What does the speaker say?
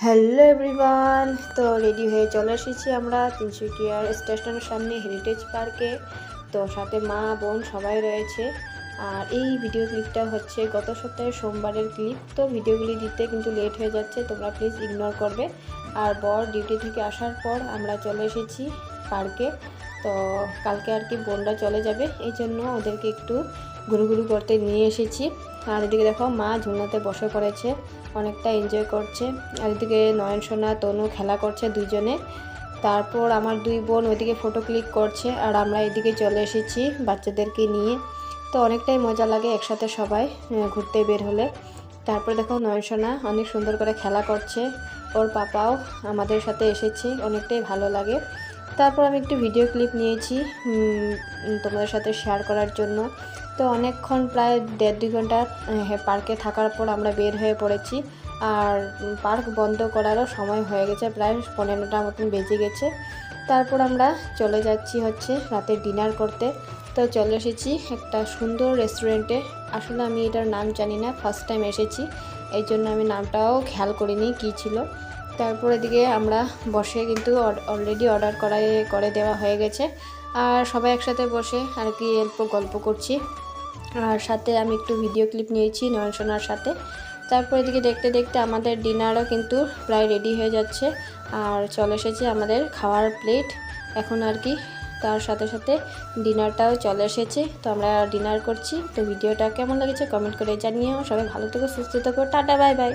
Hello everyone, তো ready হয়ে চলে এসেছি আমরা তিনসুকিয়ার স্টেশনের সামনে হেরিটেজ পার্কে। তো সাথে মা বোন সবাই রয়েছে। আর এই ভিডিও ক্লিপটা হচ্ছে গত সপ্তাহে সোমবারের ক্লিপ। তো ভিডিওগুলি দিতে কিন্তু লেট হয়ে যাচ্ছে, তোমরা প্লিজ ইগনোর করবে। আর বর ডিউটি থেকে আসার পর আমরা চলে এসেছি পার্কে। তো কালকে আর কি বোনরা চলে যাবে, এই জন্য ওদেরকে একটু ঘুরুঘুরু করতে নিয়ে এসেছি। আর এদিকে দেখো মা ঝুলনাতে বসে পড়েছে, অনেকটা এনজয় করছে। আর এদিকে নয়ন সোনা তনু খেলা করছে দুইজনে। তারপর আমার দুই বোন ওইদিকে ফটো ক্লিক করছে, আর আমরা এদিকে চলে এসেছি বাচ্চাদেরকে নিয়ে। তো অনেকটাই মজা লাগে একসাথে সবাই ঘুরতে বের হলে। তারপর দেখো নয়ন সোনা অনেক সুন্দর করে খেলা করছে, ওর পাপাও আমাদের সাথে এসেছে, অনেকটাই ভালো লাগে। তারপর আমি একটু ভিডিও ক্লিপ নিয়েছি তোমাদের সাথে শেয়ার করার জন্য। তো অনেকক্ষণ প্রায় 1.5-2 ঘন্টা পার্কে থাকার পর আমরা বের হয়ে পড়েছি। আর পার্ক বন্ধ করারও সময় হয়ে গেছে, প্রায় 15টা মতন বেজে গেছে। তারপর আমরা চলে যাচ্ছি হচ্ছে রাতে ডিনার করতে। তো চলে এসেছি একটা সুন্দর রেস্টুরেন্টে। আসলে আমি এটার নাম জানি না, ফার্স্ট টাইম এসেছি, এই জন্য আমি নামটাও খেয়াল করিনি কী ছিল। তারপর এদিকে আমরা বসে কিন্তু অলরেডি অর্ডার করে দেওয়া হয়ে গেছে। আর সবাই একসাথে বসে আর কি অল্প গল্প করছি। আর সাথে আমি একটু ভিডিও ক্লিপ নিয়েছি নয়ন সোনার সাথে। তারপর এদিকে দেখতে দেখতে আমাদের ডিনারও কিন্তু প্রায় রেডি হয়ে যাচ্ছে। আর চলে এসেছে আমাদের খাওয়ার প্লেট এখন আর কি। তার সাথে সাথে ডিনারটাও চলে এসেছে, তো আমরা ডিনার করছি। তো ভিডিওটা কেমন লেগেছে কমেন্ট করে জানিও। সবাই ভালো থেকো, সুস্থ থেকো, টাটা বাই বাই।